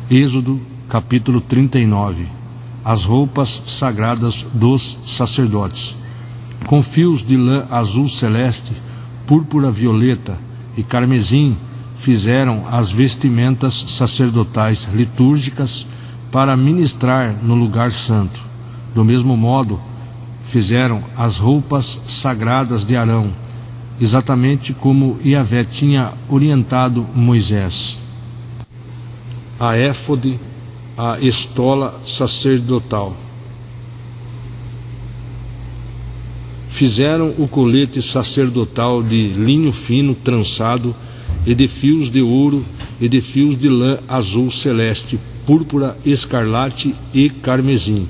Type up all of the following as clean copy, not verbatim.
Êxodo capítulo 39. As roupas sagradas dos sacerdotes. Com fios de lã azul celeste, púrpura violeta e carmesim fizeram as vestimentas sacerdotais litúrgicas para ministrar no lugar santo. Do mesmo modo, fizeram as roupas sagradas de Arão, exatamente como Yahvé tinha orientado Moisés. A éfode, a estola sacerdotal. Fizeram o colete sacerdotal de linho fino trançado e de fios de ouro e de fios de lã azul celeste, púrpura, escarlate e carmesim.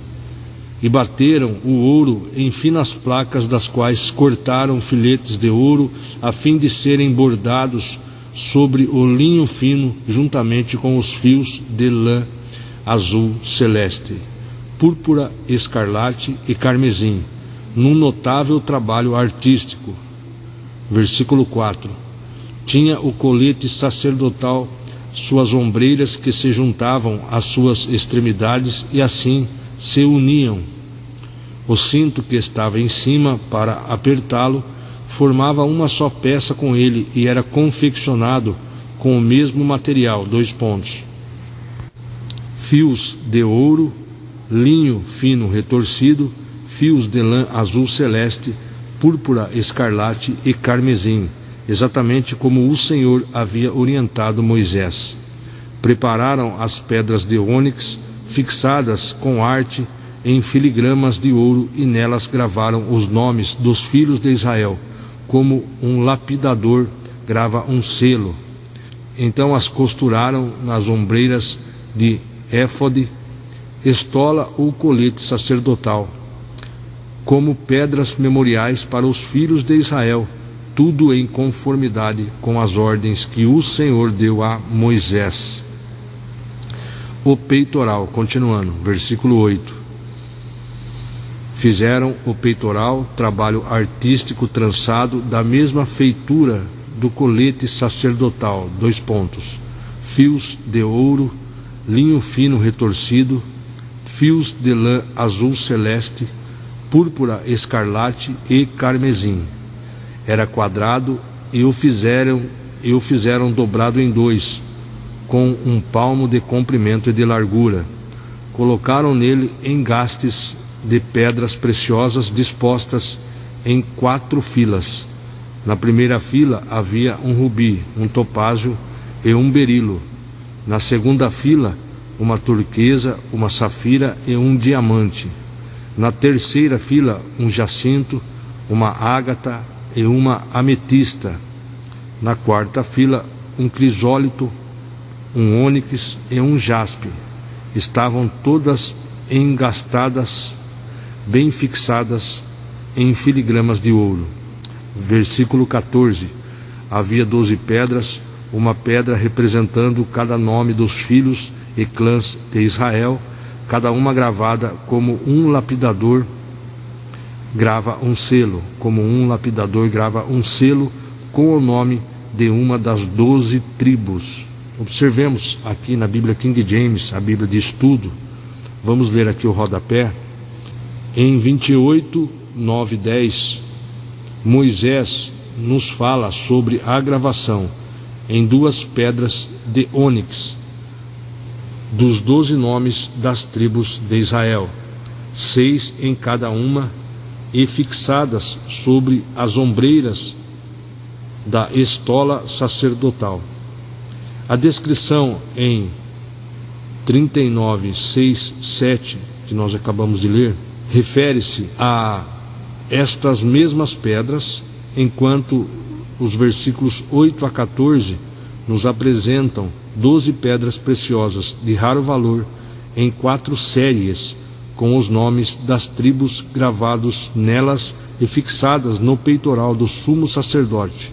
E bateram o ouro em finas placas, das quais cortaram filetes de ouro, a fim de serem bordados sobre o linho fino, juntamente com os fios de lã azul celeste, púrpura, escarlate e carmesim, num notável trabalho artístico. Versículo 4. Tinha o colete sacerdotal suas ombreiras que se juntavam às suas extremidades e assim se uniam. O cinto que estava em cima para apertá-lo formava uma só peça com ele e era confeccionado com o mesmo material. Fios de ouro, linho fino retorcido, fios de lã azul celeste, púrpura, escarlate e carmesim, exatamente como o Senhor havia orientado Moisés. Prepararam as pedras de ônix, fixadas com arte em filigramas de ouro, e nelas gravaram os nomes dos filhos de Israel, como um lapidador grava um selo. Então as costuraram nas ombreiras de éfode, estola ou colete sacerdotal, como pedras memoriais para os filhos de Israel, tudo em conformidade com as ordens que o Senhor deu a Moisés. O peitoral, continuando, versículo 8. Fizeram o peitoral, trabalho artístico trançado, da mesma feitura do colete sacerdotal, fios de ouro, linho fino retorcido, fios de lã azul celeste, púrpura, escarlate e carmesim. Era quadrado e o fizeram dobrado em dois, com um palmo de comprimento e de largura. Colocaram nele engastes de pedras preciosas dispostas em 4 filas. Na primeira fila havia um rubi, um topázio e um berilo. Na segunda fila, uma turquesa, uma safira e um diamante. Na terceira fila, um jacinto, uma ágata e uma ametista. Na quarta fila, um crisólito, um ônix e um jaspe. Estavam todas engastadas, bem fixadas em filigramas de ouro. Versículo 14. Havia 12 pedras, uma pedra representando cada nome dos filhos e clãs de Israel, cada uma gravada como um lapidador grava um selo, com o nome de uma das 12 tribos. Observemos aqui na Bíblia King James, a Bíblia de estudo. Vamos ler aqui o rodapé. Em 28, 9 e 10, Moisés nos fala sobre a gravação em 2 pedras de ônix dos 12 nomes das tribos de Israel, 6 em cada uma, e fixadas sobre as ombreiras da estola sacerdotal. A descrição em 39, 6, 7, que nós acabamos de ler, refere-se a estas mesmas pedras, enquanto os versículos 8 a 14 nos apresentam 12 pedras preciosas de raro valor em 4 séries, com os nomes das tribos gravados nelas e fixadas no peitoral do sumo sacerdote.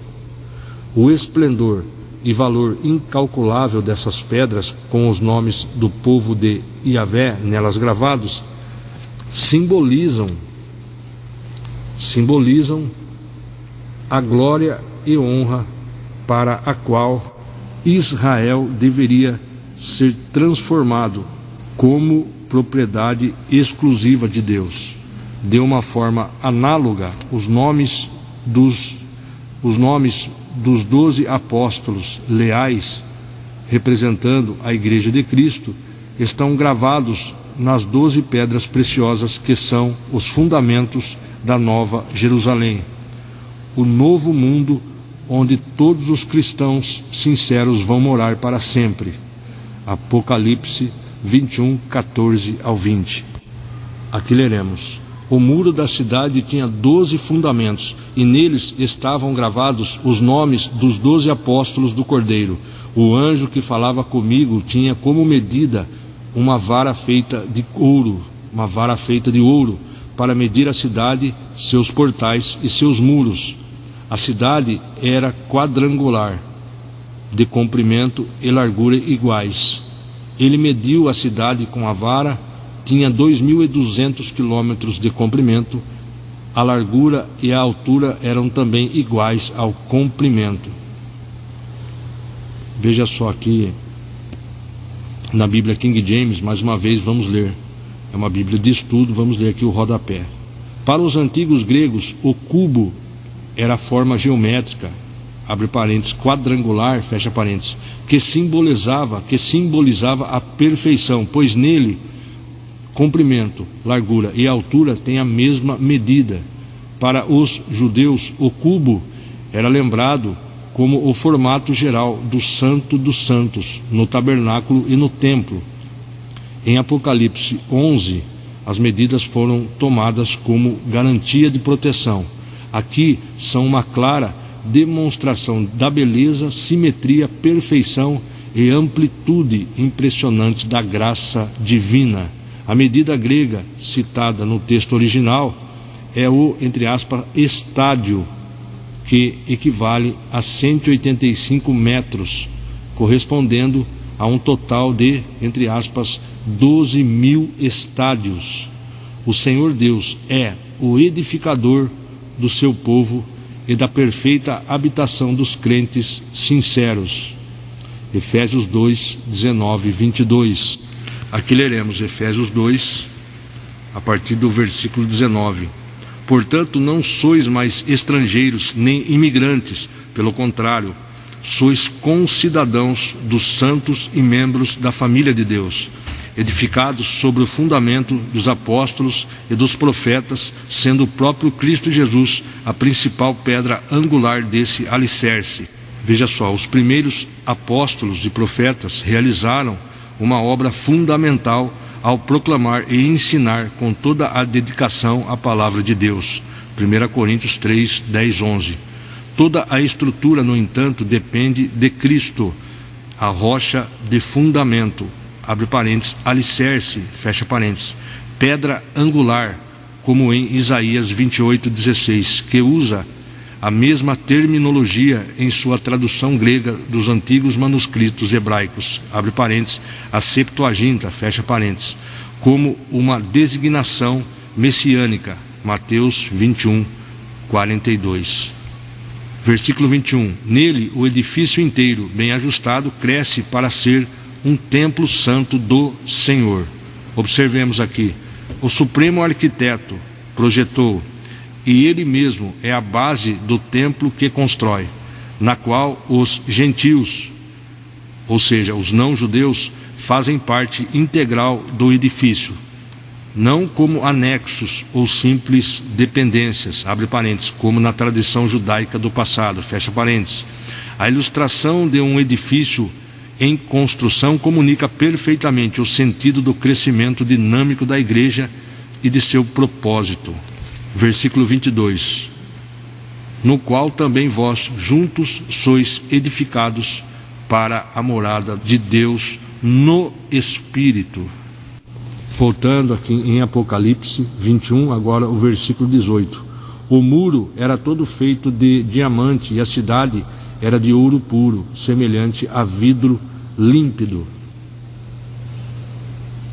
O esplendor e valor incalculável dessas pedras, com os nomes do povo de Yahvé nelas gravados, simbolizam a glória e honra para a qual Israel deveria ser transformado como propriedade exclusiva de Deus. De uma forma análoga, os nomes dos 12 apóstolos leais, representando a Igreja de Cristo, estão gravados nas 12 pedras preciosas que são os fundamentos da Nova Jerusalém, o novo mundo onde todos os cristãos sinceros vão morar para sempre. Apocalipse 21, 14 ao 20. Aqui leremos: o muro da cidade tinha 12 fundamentos, e neles estavam gravados os nomes dos 12 apóstolos do Cordeiro. O anjo que falava comigo tinha como medida uma vara feita de ouro, para medir a cidade, seus portais e seus muros. A cidade era quadrangular, de comprimento e largura iguais. Ele mediu a cidade com a vara, tinha 2.200 quilômetros de comprimento. A largura e a altura eram também iguais ao comprimento. Veja só aqui, na Bíblia King James, mais uma vez vamos ler. É uma Bíblia de estudo, vamos ler aqui o rodapé. Para os antigos gregos, o cubo era a forma geométrica, abre parênteses, quadrangular, fecha parênteses, que simbolizava a perfeição, pois nele comprimento, largura e altura têm a mesma medida. Para os judeus, o cubo era lembrado como o formato geral do Santo dos Santos, no tabernáculo e no templo. Em Apocalipse 11, as medidas foram tomadas como garantia de proteção. Aqui são uma clara demonstração da beleza, simetria, perfeição e amplitude impressionante da graça divina. A medida grega citada no texto original é o, entre aspas, estádio, que equivale a 185 metros, correspondendo a um total de, entre aspas, 12.000 estádios. O Senhor Deus é o edificador do seu povo e da perfeita habitação dos crentes sinceros. Efésios 2, 19 e 22. Aqui leremos Efésios 2, a partir do versículo 19. Portanto, não sois mais estrangeiros nem imigrantes, pelo contrário, sois concidadãos dos santos e membros da família de Deus, edificados sobre o fundamento dos apóstolos e dos profetas, sendo o próprio Cristo Jesus a principal pedra angular desse alicerce. Veja só, os primeiros apóstolos e profetas realizaram uma obra fundamental ao proclamar e ensinar com toda a dedicação a palavra de Deus. 1 Coríntios 3, 10, 11. Toda a estrutura, no entanto, depende de Cristo, a rocha de fundamento, abre parênteses, alicerce, fecha parênteses, pedra angular, como em Isaías 28, 16, que usa a mesma terminologia em sua tradução grega dos antigos manuscritos hebraicos, abre parênteses, a Septuaginta, fecha parênteses, como uma designação messiânica, Mateus 21, 42. Versículo 21, nele o edifício inteiro, bem ajustado, cresce para ser um templo santo do Senhor. Observemos aqui, o supremo arquiteto projetou, e ele mesmo é a base do templo que constrói, na qual os gentios, ou seja, os não-judeus, fazem parte integral do edifício, não como anexos ou simples dependências, abre parênteses, como na tradição judaica do passado, fecha parênteses. A ilustração de um edifício em construção comunica perfeitamente o sentido do crescimento dinâmico da igreja e de seu propósito. Versículo 22, no qual também vós juntos sois edificados para a morada de Deus no Espírito. Voltando aqui em Apocalipse 21, agora o versículo 18. O muro era todo feito de diamante e a cidade era de ouro puro, semelhante a vidro límpido.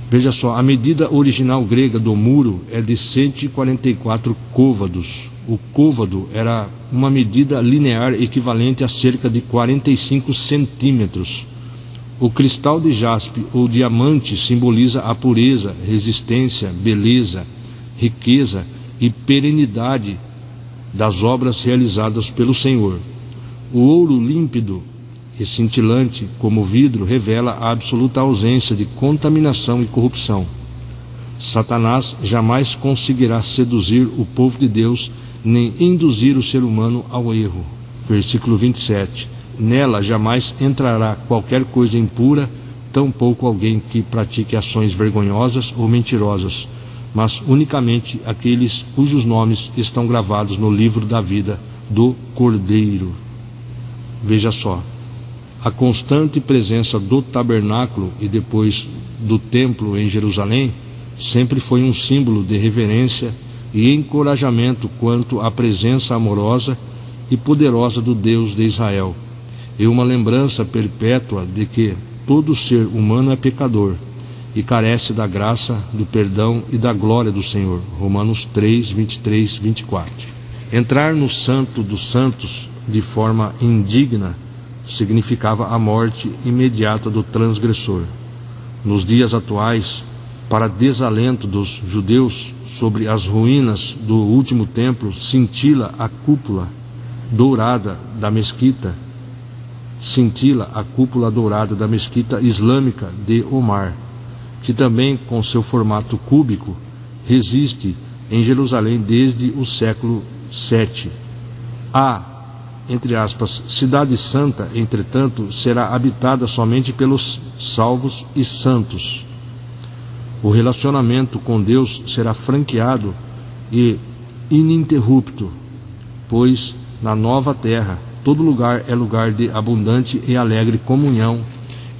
Veja só, a medida original grega do muro é de 144 côvados. O côvado era uma medida linear equivalente a cerca de 45 centímetros. O cristal de jaspe ou diamante simboliza a pureza, resistência, beleza, riqueza e perenidade das obras realizadas pelo Senhor. O ouro límpido e cintilante como vidro revela a absoluta ausência de contaminação e corrupção. Satanás jamais conseguirá seduzir o povo de Deus nem induzir o ser humano ao erro. Versículo 27. Nela jamais entrará qualquer coisa impura, tampouco alguém que pratique ações vergonhosas ou mentirosas, mas unicamente aqueles cujos nomes estão gravados no livro da vida do Cordeiro. Veja só, a constante presença do tabernáculo e depois do templo em Jerusalém sempre foi um símbolo de reverência e encorajamento quanto à presença amorosa e poderosa do Deus de Israel, e uma lembrança perpétua de que todo ser humano é pecador e carece da graça, do perdão e da glória do Senhor. Romanos 3, 23, 24. Entrar no Santo dos Santos de forma indigna significava a morte imediata do transgressor. Nos dias atuais, para desalento dos judeus, sobre as ruínas do último templo cintila a cúpula dourada da mesquita islâmica de Omar, que também, com seu formato cúbico, resiste em Jerusalém desde o século VII. A, entre aspas, Cidade Santa, entretanto, será habitada somente pelos salvos e santos. O relacionamento com Deus será franqueado e ininterrupto, pois na nova terra todo lugar é lugar de abundante e alegre comunhão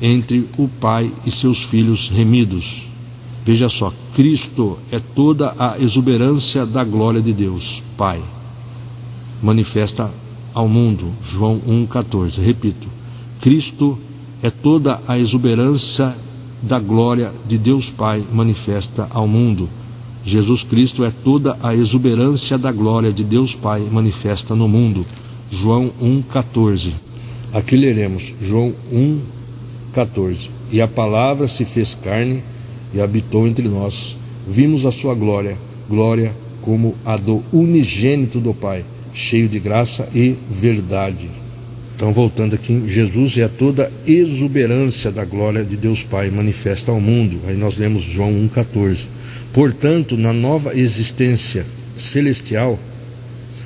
entre o Pai e seus filhos remidos. Veja só, Cristo é toda a exuberância da glória de Deus, Pai, manifesta ao mundo. João 1,14. Repito, Cristo é toda a exuberância da glória de Deus Pai manifesta ao mundo. Jesus Cristo é toda a exuberância da glória de Deus Pai manifesta no mundo. João 1,14. Aqui leremos João 1,14. E a palavra se fez carne e habitou entre nós. Vimos a sua glória, glória como a do unigênito do Pai, cheio de graça e verdade. Então, voltando aqui, Jesus é toda a exuberância da glória de Deus Pai manifesta ao mundo. Aí nós lemos João 1,14. Portanto, na nova existência celestial,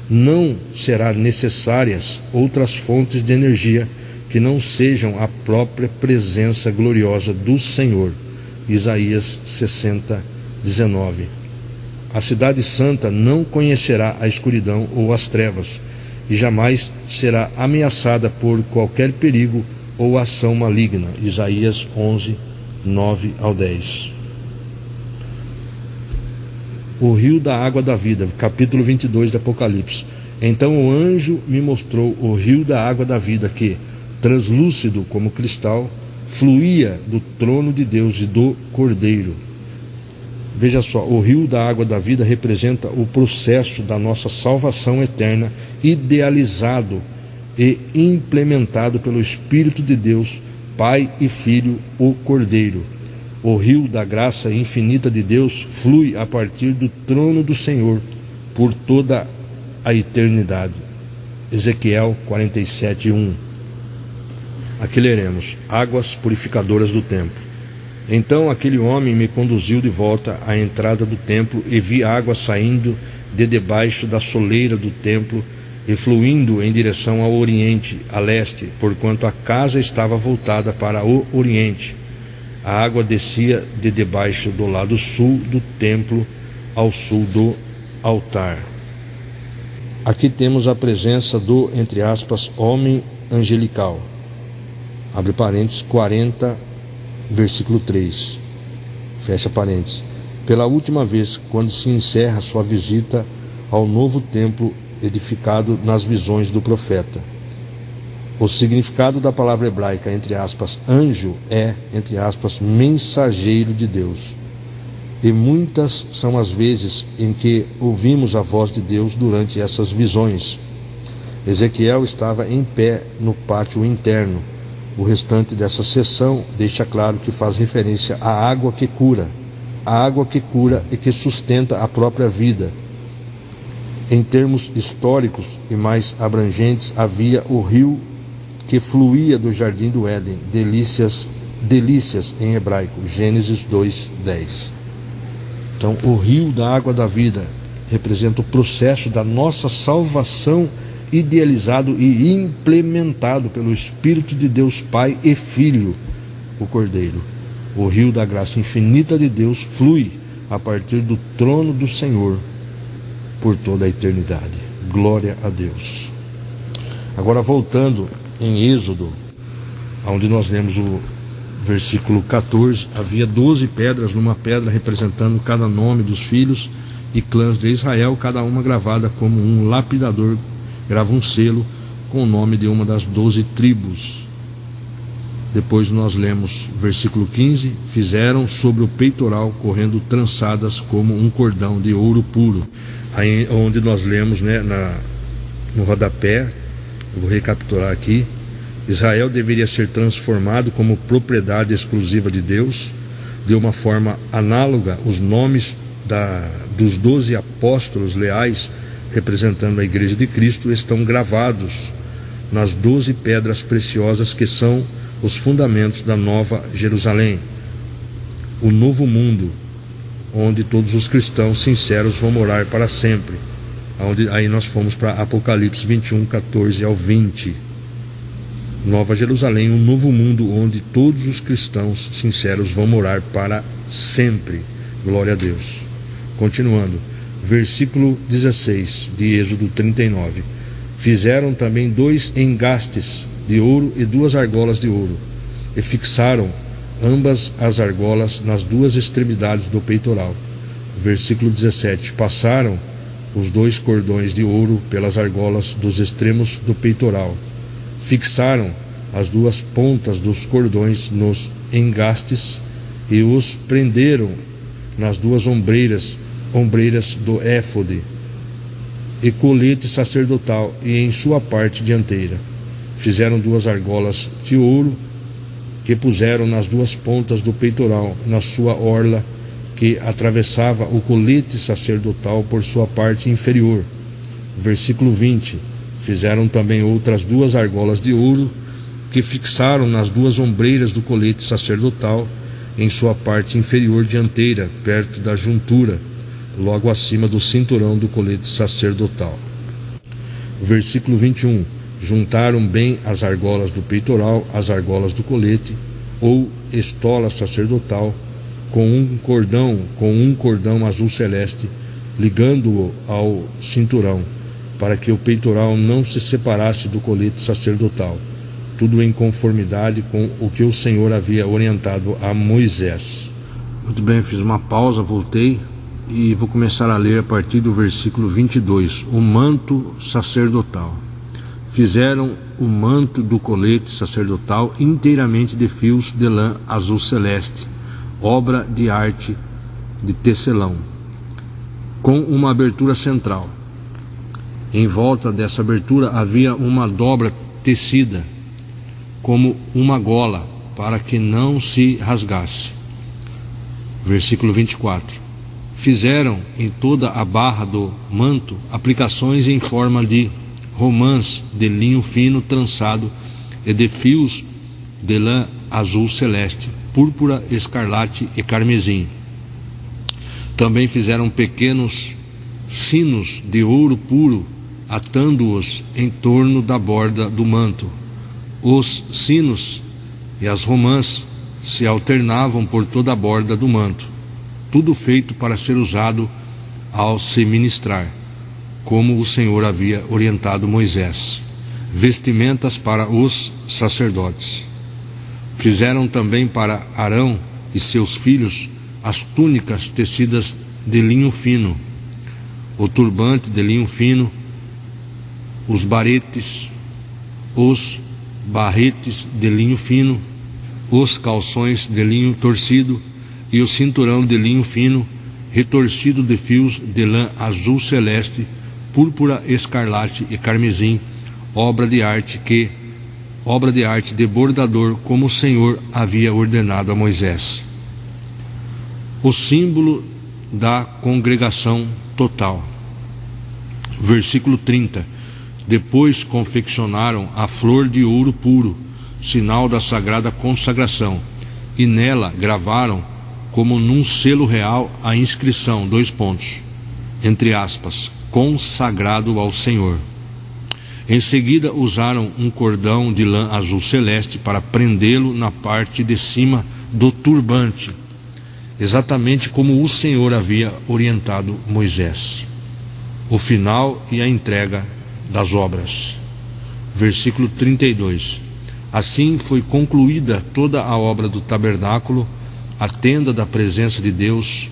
não será necessárias outras fontes de energia que não sejam a própria presença gloriosa do Senhor. Isaías 60:19. A cidade santa não conhecerá a escuridão ou as trevas, e jamais será ameaçada por qualquer perigo ou ação maligna. Isaías 11:9-10. O rio da água da vida, capítulo 22 de Apocalipse. Então o anjo me mostrou o rio da água da vida que, translúcido como cristal, fluía do trono de Deus e do Cordeiro. Veja só, o rio da água da vida representa o processo da nossa salvação eterna, idealizado e implementado pelo Espírito de Deus, Pai e Filho, o Cordeiro. O rio da graça infinita de Deus flui a partir do trono do Senhor por toda a eternidade. Ezequiel 47:1. Aqui leremos: águas purificadoras do templo. Então aquele homem me conduziu de volta à entrada do templo e vi água saindo de debaixo da soleira do templo e fluindo em direção ao oriente, a leste, porquanto a casa estava voltada para o oriente. A água descia de debaixo do lado sul do templo ao sul do altar. Aqui temos a presença do, entre aspas, homem angelical. Abre parênteses, 40, versículo 3. Fecha parênteses. Pela última vez, quando se encerra sua visita ao novo templo edificado nas visões do profeta. O significado da palavra hebraica, entre aspas, anjo, é, entre aspas, mensageiro de Deus. E muitas são as vezes em que ouvimos a voz de Deus durante essas visões. Ezequiel estava em pé no pátio interno, O restante dessa seção deixa claro que faz referência à água que cura, a água que cura e que sustenta a própria vida. Em termos históricos e mais abrangentes, havia o rio que fluía do jardim do Éden, delícias em hebraico, Gênesis 2:10. Então, o rio da água da vida representa o processo da nossa salvação, idealizado e implementado pelo Espírito de Deus Pai e Filho, o Cordeiro. O rio da graça infinita de Deus flui a partir do trono do Senhor por toda a eternidade. Glória a Deus. Agora, voltando em Êxodo, onde nós lemos o versículo 14, havia 12 pedras, numa pedra representando cada nome dos filhos e clãs de Israel, cada uma gravada como um lapidador grava um selo com o nome de uma das 12 tribos. Depois nós lemos versículo 15: fizeram sobre o peitoral correndo trançadas como um cordão de ouro puro. Aí onde nós lemos, no rodapé, eu vou recapitular aqui: Israel deveria ser transformado como propriedade exclusiva de Deus. De uma forma análoga, os nomes dos 12 apóstolos leais, representando a Igreja de Cristo, estão gravados nas 12 pedras preciosas que são os fundamentos da Nova Jerusalém, o novo mundo, onde todos os cristãos sinceros vão morar para sempre. Aí nós fomos para Apocalipse 21, 14 ao 20. Nova Jerusalém, um novo mundo onde todos os cristãos sinceros vão morar para sempre. Glória a Deus. Continuando, versículo 16 de Êxodo 39: fizeram também 2 engastes de ouro e 2 argolas de ouro, e fixaram ambas as argolas nas 2 extremidades do peitoral. Versículo 17: passaram os 2 cordões de ouro pelas argolas dos extremos do peitoral, fixaram as 2 pontas dos cordões nos engastes e os prenderam nas 2 ombreiras do éfode e colete sacerdotal e em sua parte dianteira. Fizeram 2 argolas de ouro que puseram nas 2 pontas do peitoral, na sua orla que atravessava o colete sacerdotal por sua parte inferior. Versículo 20: fizeram também outras 2 argolas de ouro que fixaram nas 2 ombreiras do colete sacerdotal em sua parte inferior dianteira, perto da juntura, logo acima do cinturão do colete sacerdotal. Versículo 21: juntaram bem as argolas do peitoral, as argolas do colete, ou estola sacerdotal, com um cordão azul celeste, ligando-o ao cinturão, para que o peitoral não se separasse do colete sacerdotal, tudo em conformidade com o que o Senhor havia orientado a Moisés. Muito bem, fiz uma pausa, voltei e vou começar a ler a partir do versículo 22, o manto sacerdotal. Fizeram o manto do colete sacerdotal inteiramente de fios de lã azul celeste, obra de arte de tecelão, com uma abertura central. Em volta dessa abertura havia uma dobra tecida como uma gola, para que não se rasgasse. Versículo 24: fizeram em toda a barra do manto aplicações em forma de romãs de linho fino trançado e de fios de lã azul celeste, púrpura, escarlate e carmesim. Também fizeram pequenos sinos de ouro puro, atando-os em torno da borda do manto. Os sinos e as romãs se alternavam por toda a borda do manto, tudo feito para ser usado ao se ministrar, como o Senhor havia orientado Moisés. Vestimentas para os sacerdotes. Fizeram também para Arão e seus filhos as túnicas tecidas de linho fino, o turbante de linho fino, os barretes de linho fino, os calções de linho torcido e o cinturão de linho fino, retorcido de fios de lã azul celeste, púrpura, escarlate e carmesim, obra de arte que obra de arte de bordador, como o Senhor havia ordenado a Moisés. O símbolo da congregação total. Versículo 30. Depois confeccionaram a flor de ouro puro, sinal da sagrada consagração, e nela gravaram, como num selo real, a inscrição, entre aspas, consagrado ao Senhor. Em seguida usaram um cordão de lã azul celeste para prendê-lo na parte de cima do turbante, exatamente como o Senhor havia orientado Moisés. O final e a entrega das obras. Versículo 32. Assim foi concluída toda a obra do tabernáculo, a tenda da presença de Deus,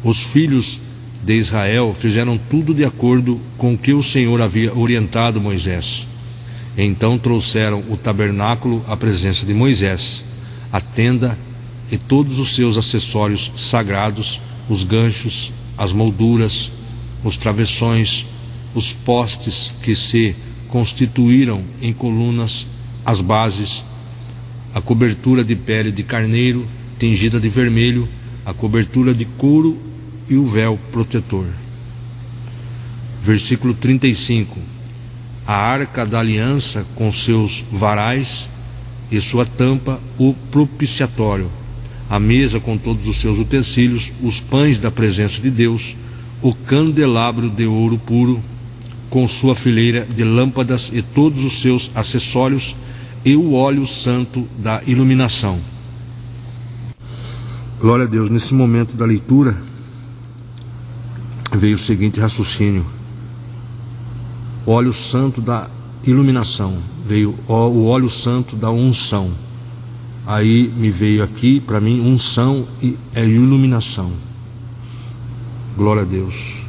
Os filhos de Israel fizeram tudo de acordo com o que o Senhor havia orientado Moisés. Então trouxeram o tabernáculo à presença de Moisés, a tenda e todos os seus acessórios sagrados, os ganchos, as molduras, os travessões, os postes que se constituíram em colunas, as bases, a cobertura de pele de carneiro tingida de vermelho, a cobertura de couro e o véu protetor. Versículo 35. A arca da aliança com seus varais e sua tampa, o propiciatório, a mesa com todos os seus utensílios, os pães da presença de Deus, o candelabro de ouro puro com sua fileira de lâmpadas e todos os seus acessórios, e o óleo santo da iluminação. Glória a Deus. Nesse momento da leitura veio o seguinte raciocínio: óleo santo da iluminação, veio o óleo santo da unção. Aí me veio aqui para mim unção e iluminação. Glória a Deus.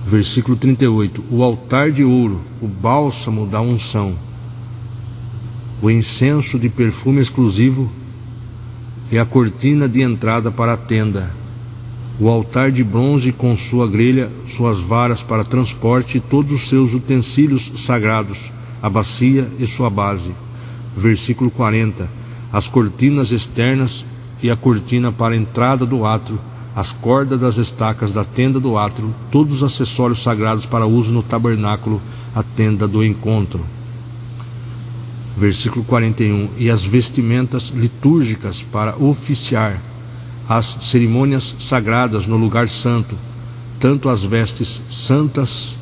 Versículo 38. O altar de ouro, o bálsamo da unção, o incenso de perfume exclusivo e a cortina de entrada para a tenda, o altar de bronze com sua grelha, suas varas para transporte e todos os seus utensílios sagrados, a bacia e sua base. Versículo 40. As cortinas externas e a cortina para a entrada do átrio, as cordas das estacas da tenda do átrio, todos os acessórios sagrados para uso no tabernáculo, a tenda do encontro. Versículo 41. E as vestimentas litúrgicas para oficiar as cerimônias sagradas no lugar santo, tanto as vestes santas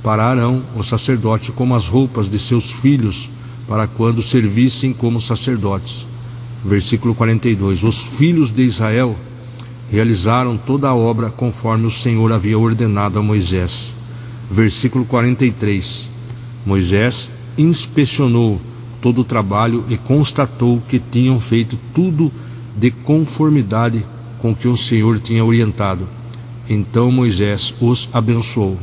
para Arão, o sacerdote, como as roupas de seus filhos, para quando servissem como sacerdotes. Versículo 42. Os filhos de Israel realizaram toda a obra conforme o Senhor havia ordenado a Moisés. Versículo 43. Moisés inspecionou todo o trabalho e constatou que tinham feito tudo de conformidade com o que o Senhor tinha orientado. Então Moisés os abençoou.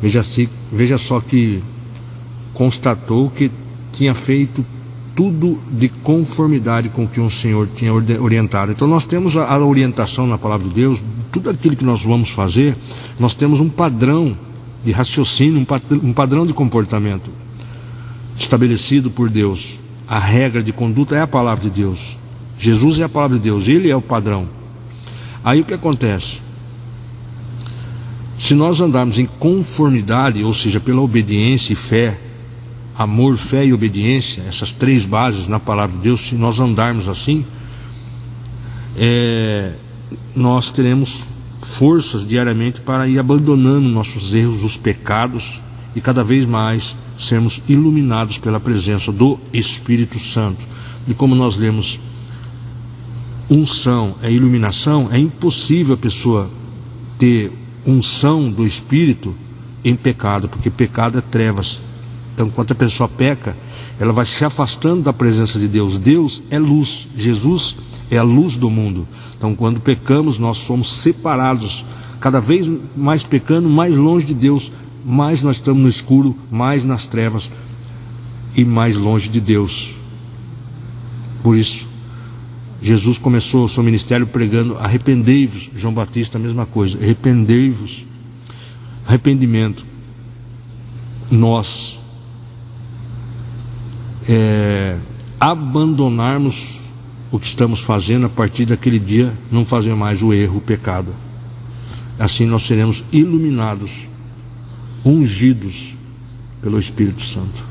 Veja só que constatou que tinha feito tudo de conformidade com o que o Senhor tinha orientado. Então nós temos a orientação na palavra de Deus. Tudo aquilo que nós vamos fazer, nós temos um padrão de raciocínio, um padrão de comportamento estabelecido por Deus. A regra de conduta é a palavra de Deus. Jesus é a palavra de Deus, Ele é o padrão. Aí o que acontece? Se nós andarmos em conformidade, ou seja, pela obediência e fé, amor, fé e obediência, essas três bases na palavra de Deus, se nós andarmos assim, nós teremos forças diariamente para ir abandonando nossos erros, os pecados, e cada vez mais sermos iluminados pela presença do Espírito Santo. E como nós lemos, unção é iluminação, é impossível a pessoa ter unção do Espírito em pecado, porque pecado é trevas. Então, quando a pessoa peca, ela vai se afastando da presença de Deus. Deus é luz, Jesus é a luz do mundo. Então, quando pecamos, nós somos separados, cada vez mais pecando, mais longe de Deus, mais nós estamos no escuro, mais nas trevas e mais longe de Deus. Por isso, Jesus começou o seu ministério pregando: arrependei-vos. João Batista, a mesma coisa, arrependei-vos. arrependimento, nós abandonarmos o que estamos fazendo, a partir daquele dia não fazer mais o erro, o pecado. Assim nós seremos iluminados, ungidos pelo Espírito Santo.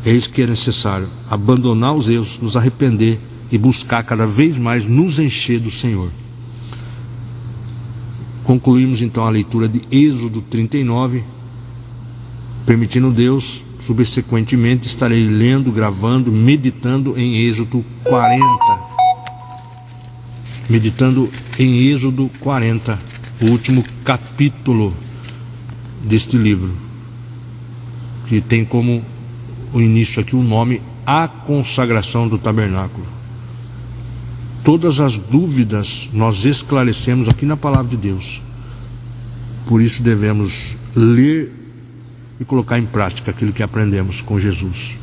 É isso que é necessário: abandonar os erros, nos arrepender e buscar cada vez mais nos encher do Senhor. Concluímos então a leitura de Êxodo 39. Permitindo Deus, subsequentemente estarei lendo, gravando, meditando em Êxodo 40. Meditando em Êxodo 40, o último capítulo deste livro, que tem como o início aqui o nome A Consagração do Tabernáculo. Todas as dúvidas nós esclarecemos aqui na palavra de Deus. Por isso devemos ler e colocar em prática aquilo que aprendemos com Jesus.